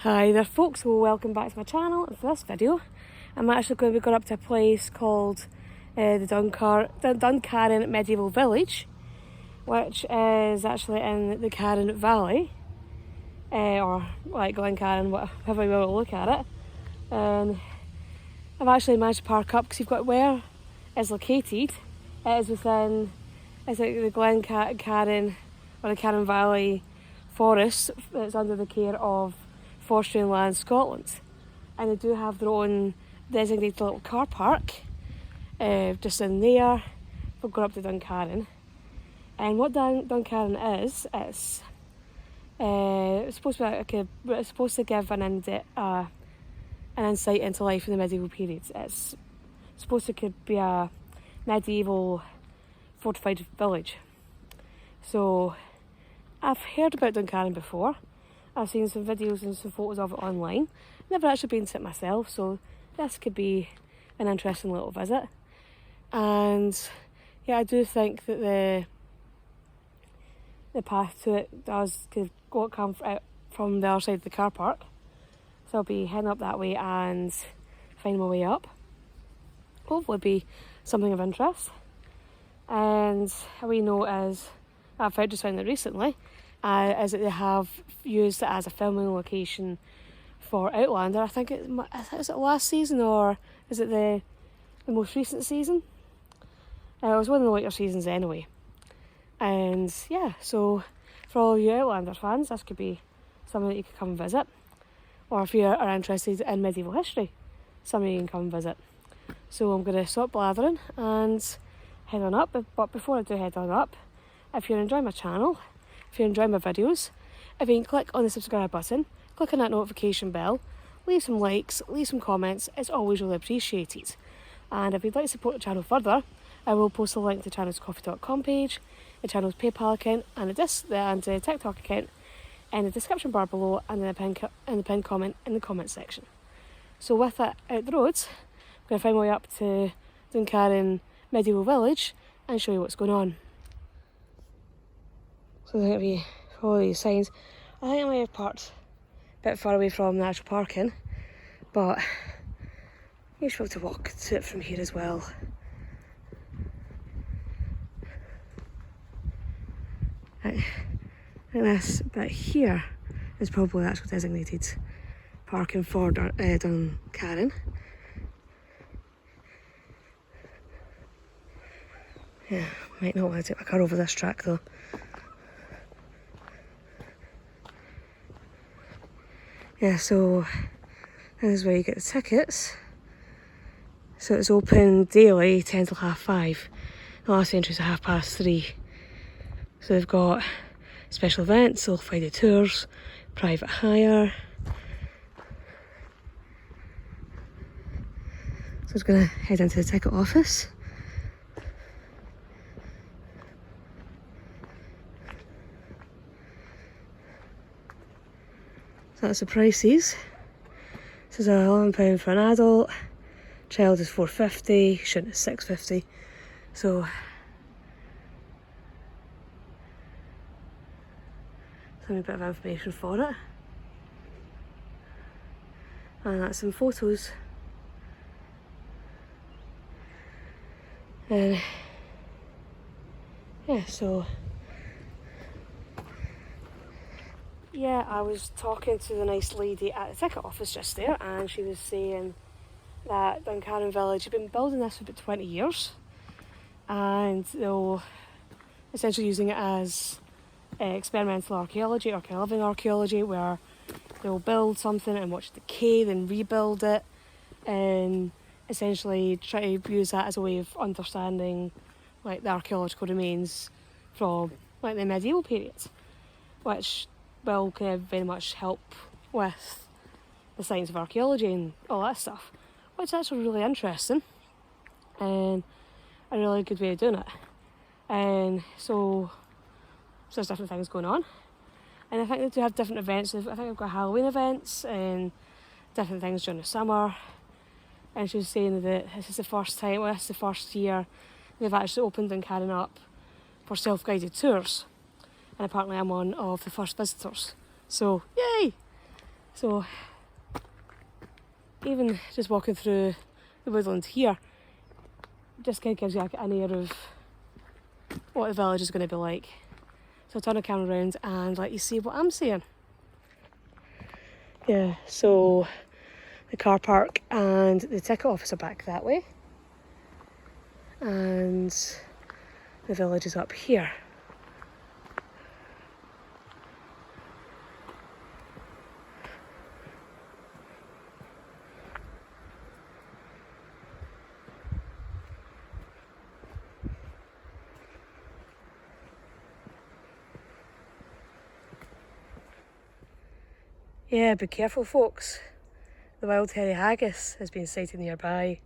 Hi there folks, well welcome back to my channel. And for this video I'm actually going to be going up to a place called the Duncarron Medieval Village, which is actually in the Carron Valley, or like Glencarron, whatever you want to look at it. And I've actually managed to park up because you've got where it's located. It is within, it's like the Glencarron or the Carron Valley forest that's under the care of Forestry and Land Scotland, and they do have their own designated little car park just in there. We'll go up to Duncarron, and what Duncarron is, it's supposed to give an insight into life in the medieval periods. It's supposed to be a medieval fortified village. So I've heard about Duncarron before. I've seen some videos and some photos of it online. Never actually been to it myself, so this could be an interesting little visit. And yeah, I do think that the path to it does come out from the other side of the car park. So I'll be heading up that way and find my way up. Hopefully be something of interest. And a wee note is, I've just found it recently, is that they have used it as a filming location for Outlander. I think is it last season or is it the most recent season? It was one of the later seasons anyway. And yeah, so for all you Outlander fans, this could be something that you could come and visit. Or if you are interested in medieval history, something you can come and visit. So I'm going to stop blathering and head on up. But before I do head on up, if you're enjoying my channel, if you're enjoying my videos, if you can click on the subscribe button, click on that notification bell, leave some likes, leave some comments, it's always really appreciated. And if you'd like to support the channel further, I will post a link to the channel's coffee.com page, the channel's PayPal account and the TikTok account in the description bar below and in the pinned comment in the comment section. So with that out the roads, I'm going to find my way up to Duncarron Medieval Village and show you what's going on. So I think if you follow these signs, I think I might have parked a bit far away from the actual parking, but you should be able to walk to it from here as well. I think this bit here is probably the actual designated parking for Duncarron. Yeah, might not want to take my car over this track though. Yeah, so this is where you get the tickets. So it's open daily 10 till 5:30. The last entry is at 3:30. So they've got special events, all Friday tours, private hire. So I was going to head into the ticket office. So that's the prices. This is £11 for an adult, child is £4.50, student is £6.50. So a bit of information for it. And that's some photos. And yeah, so yeah, I was talking to the nice lady at the ticket office just there, and she was saying that Duncarron Village had been building this for about 20 years, and they'll essentially using it as experimental archaeology or kind of living archaeology, where they'll build something and watch it decay, then rebuild it, and essentially try to use that as a way of understanding like the archaeological remains from like the medieval periods, which will kind of very much help with the science of archaeology and all that stuff, which is actually really interesting and a really good way of doing it. And so there's different things going on, and I think they do have different events. I think they've got Halloween events and different things during the summer. And she was saying that this is the first year they've actually opened Duncarron up for self-guided tours, and apparently I'm one of the first visitors, so yay! So even just walking through the woodland here just kind of gives you an air of what the village is going to be like. So I'll turn the camera around and let you see what I'm seeing. Yeah, so the car park and the ticket office are back that way. And the village is up here. Yeah, be careful folks. The wild hairy haggis has been sighted nearby.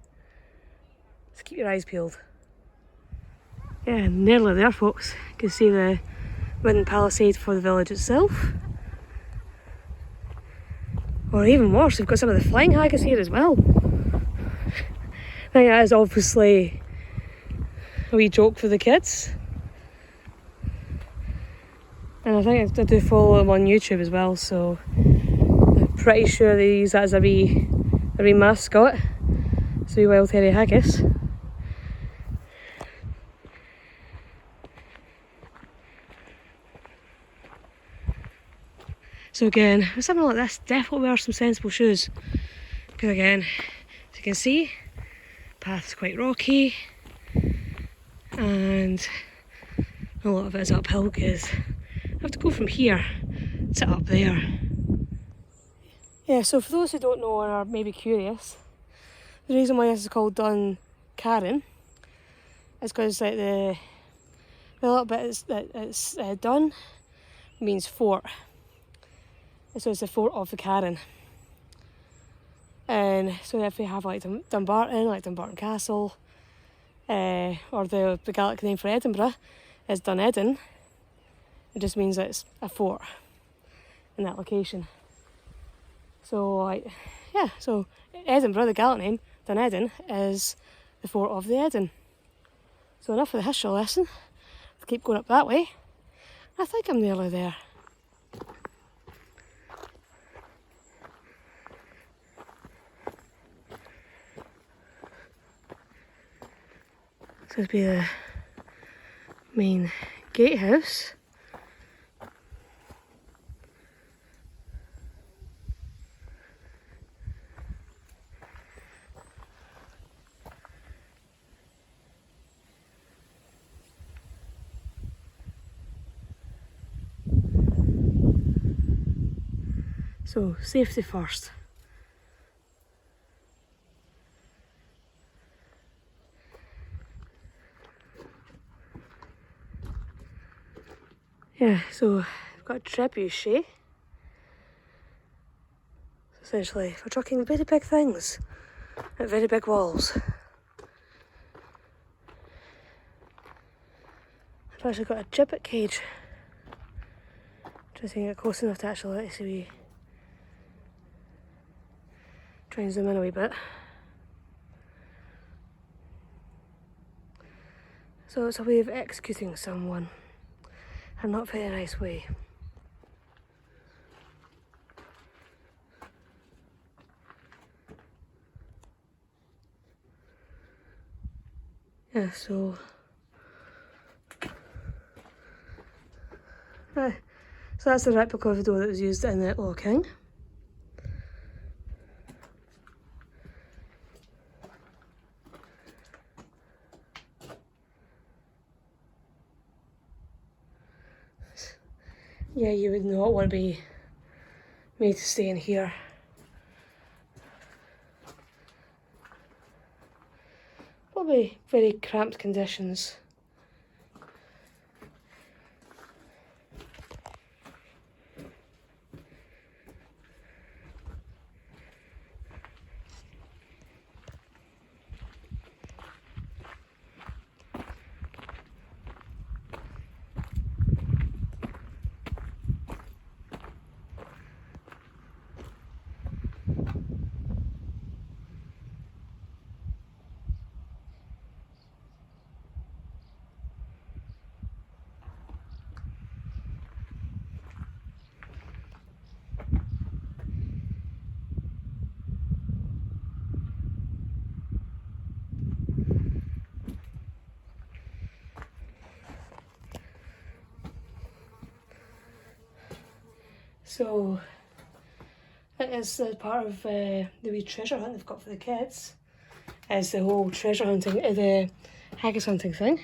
So keep your eyes peeled. Yeah, nearly there folks. You can see the wooden palisade for the village itself. Or even worse, we've got some of the flying haggis here as well. I think that is obviously a wee joke for the kids. And I think I do follow them on YouTube as well, so I'm pretty sure they use that as a wee mascot. It's a wee wild hairy haggis. So again, with something like this, definitely wear some sensible shoes. Because again, as you can see, the path's quite rocky. And a lot of it is uphill because I have to go from here to up there. Yeah, so for those who don't know or are maybe curious, the reason why this is called Duncarron is because like the little bit it's Dun means fort. So it's the fort of the Carron. And so if we have like Dumbarton, like Dumbarton Castle, or the Gaelic name for Edinburgh is Dunedin, it just means that it's a fort in that location. So like, yeah, so Edinburgh, the Gaelic name, Dunedin, is the fort of the Edin. So enough of the history lesson. I'll keep going up that way. I think I'm nearly there. So this would be the main gatehouse. So safety first. Yeah, so we've got a trebuchet. Essentially, for trucking very big things at very big walls. I've actually got a gibbet cage. Trying to get close enough to actually let you see. Try and zoom in a wee bit. So it's a way of executing someone. A not very nice way. Yeah, so that's the replica of the door that was used in the Outlaw King. Yeah, you would not want to be made to stay in here. Probably very cramped conditions. So it is part of the wee treasure hunt they've got for the kids. It's the whole treasure hunting, the haggis hunting thing.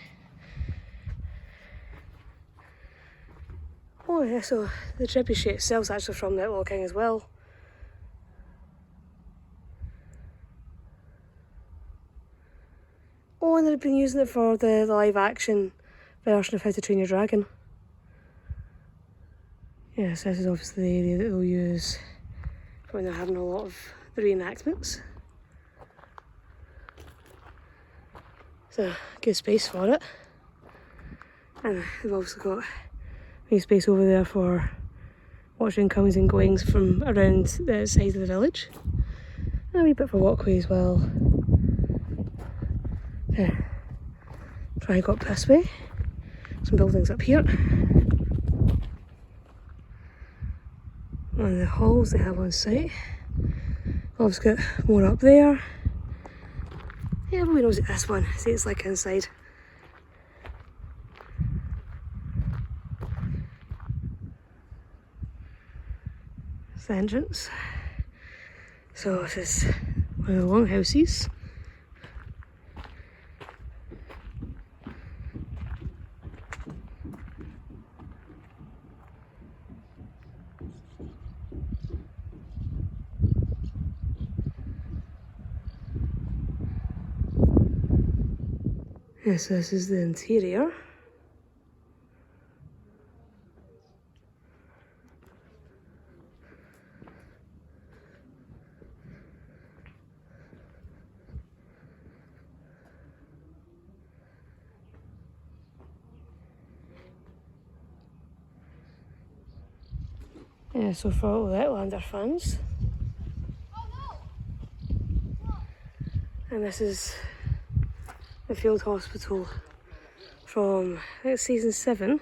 Oh yeah, so the trebuchet itself is actually from the Outlaw King as well. Oh, and they've been using it for the live action version of How to Train Your Dragon. Yes, this is obviously the area that they'll use when they're having a lot of the reenactments. It's a good space for it. And they've also got a space over there for watching comings and goings from around the side of the village. And a wee bit for walkway as well. Yeah. Try go up this way. Some buildings up here. And the halls they have on site. Obviously got more up there. Yeah, everybody knows this one. See, it's like inside. It's the entrance. So this is one of the longhouses. Yes, this is the interior. Yeah, so for all the Outlander fans. And this is the field hospital from, I think it's season 7,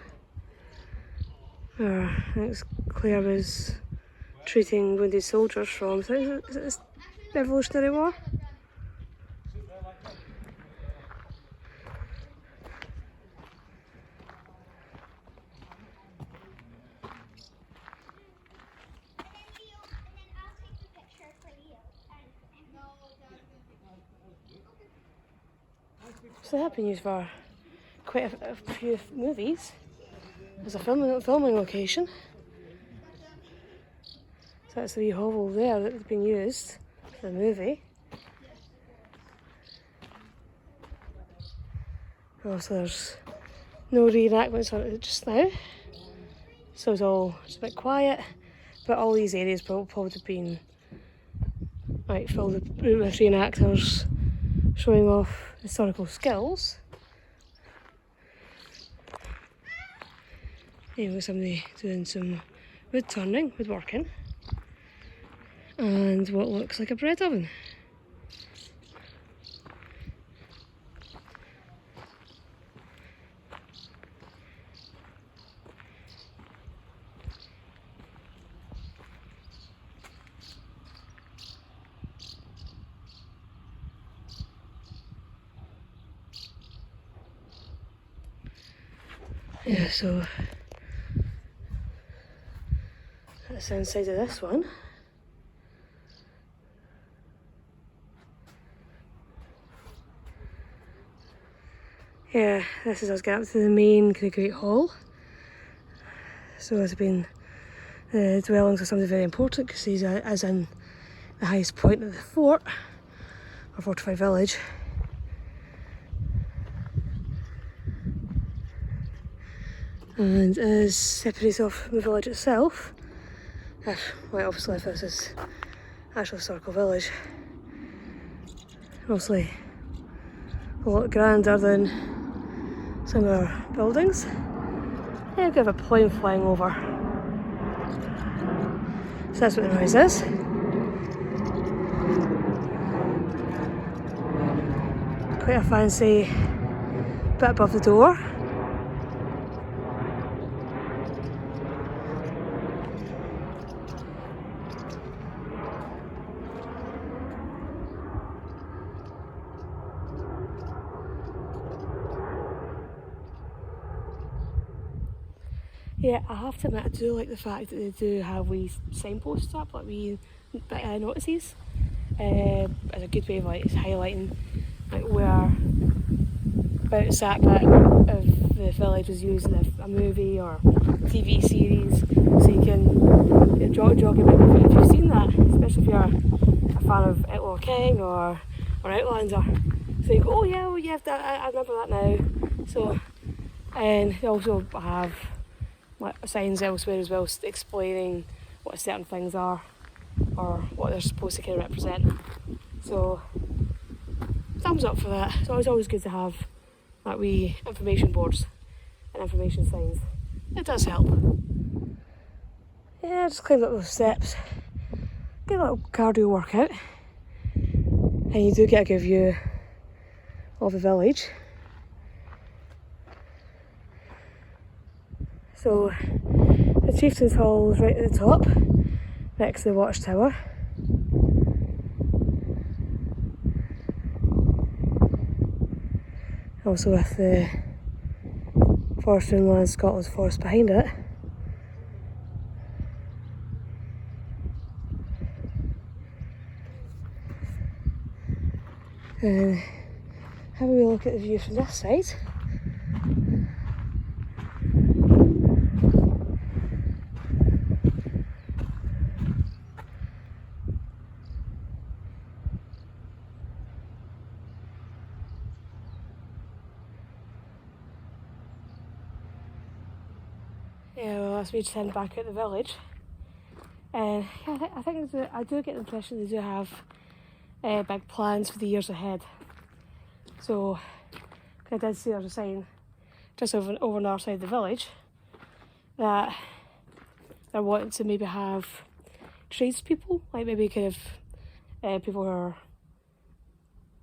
where I think Claire was treating wounded soldiers from, is it the Revolutionary War? So they have been used for quite a few movies as a filming location. So that's the wee hovel there that has been used for the movie. Also there's no reenactments on it just now. So it's all just a bit quiet. But all these areas probably have been filled with reenactors showing off historical skills. Here was somebody doing some woodworking, and what looks like a bread oven. Yeah, so that's the inside of this one. Yeah, this is us getting up to the main Great Hall. So it's been the dwellings of somebody very important because he's as in the highest point of the fort, or fortified village. And is separated off from the village itself. Well, obviously if this is actual historical village, obviously a lot grander than some of our buildings. Yeah, we have a plane flying over. So that's what the noise is. Quite a fancy bit above the door. Yeah, I have to admit, I do like the fact that they do have wee signposts up, like wee notices. As a good way of like highlighting like where about that bit of the village was used in a movie or TV series, so you can jog a memory if you've seen that, especially if you're a fan of Outlaw King or Outlander. So you go, oh yeah, I remember that now. So, and they also have like signs elsewhere as well explaining what certain things are or what they're supposed to kind of represent. So, thumbs up for that. So it's always good to have like wee information boards and information signs. It does help. Yeah, just climb up those steps, get a little cardio workout, and you do get a good view of the village. So the Chieftain's Hall is right at the top, next to the watchtower. Also with the Forest and Land Scotland's forest behind it. And have a wee look at the view from this side. Yeah, well, that's me just heading back out the village. And yeah, I think I do get the impression they do have big plans for the years ahead. So I did see there's a sign just over on our side of the village that they're wanting to maybe have tradespeople, like maybe kind of people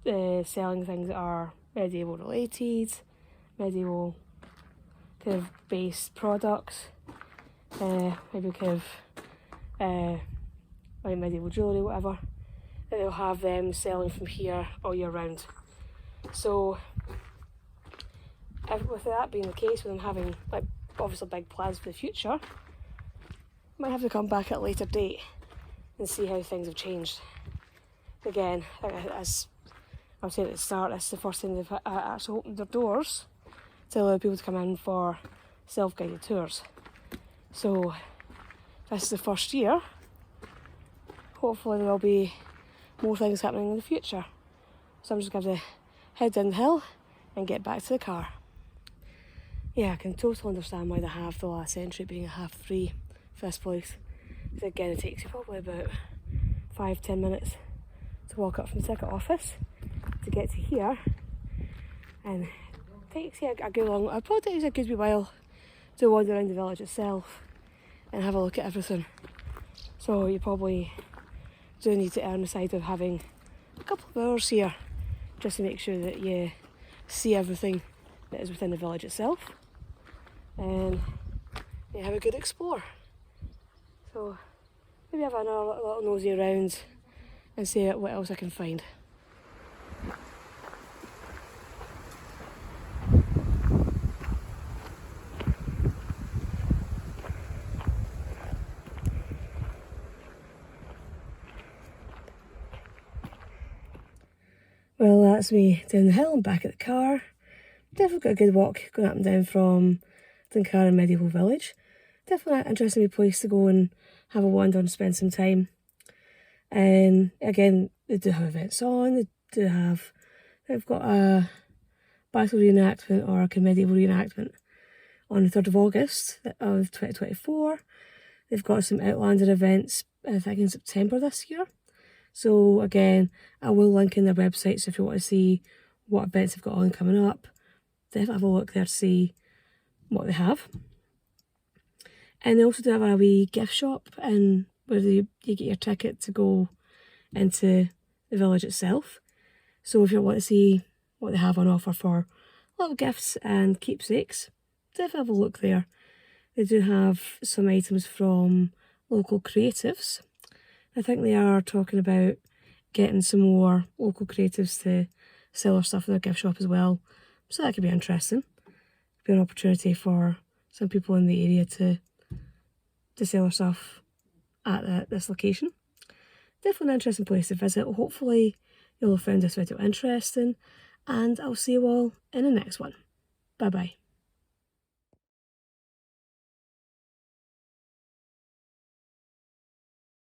who are selling things that are medieval related, medieval kind of based products, maybe kind of like medieval jewellery, whatever, that they'll have them selling from here all year round. So with that being the case, with them having like obviously big plans for the future, might have to come back at a later date and see how things have changed. Again, as I was saying at the start, this is the first time they've actually opened their doors to allow people to come in for self-guided tours. So this is the first year. Hopefully there will be more things happening in the future. So I'm just going to head down the hill and get back to the car. Yeah, I can totally understand why they have the last entry being a half free for this place. Because again, it takes you probably about 5-10 minutes to walk up from the ticket office to get to here. And it takes you a good long, it probably takes a good wee while to wander around the village itself and have a look at everything. So you probably do need to err on the side of having a couple of hours here just to make sure that you see everything that is within the village itself and you have a good explore. So maybe have another little nosy around and see what else I can find. Well, that's me down the hill and back at the car. Definitely got a good walk going up and down from Duncarron Medieval Village. Definitely an interesting place to go and have a wander and spend some time. And again, they do have events on. They've got a battle reenactment or a medieval reenactment on the 3rd of August of 2024. They've got some Outlander events, I think in September this year. So again, I will link in their website, so if you want to see what events they've got on coming up, definitely have a look there to see what they have. And they also do have a wee gift shop and where you get your ticket to go into the village itself. So if you want to see what they have on offer for little gifts and keepsakes, definitely have a look there. They do have some items from local creatives. I think they are talking about getting some more local creatives to sell their stuff in their gift shop as well. So that could be interesting. Be an opportunity for some people in the area to sell their stuff at this location. Definitely an interesting place to visit. Hopefully you'll have found this video interesting, and I'll see you all in the next one. Bye bye.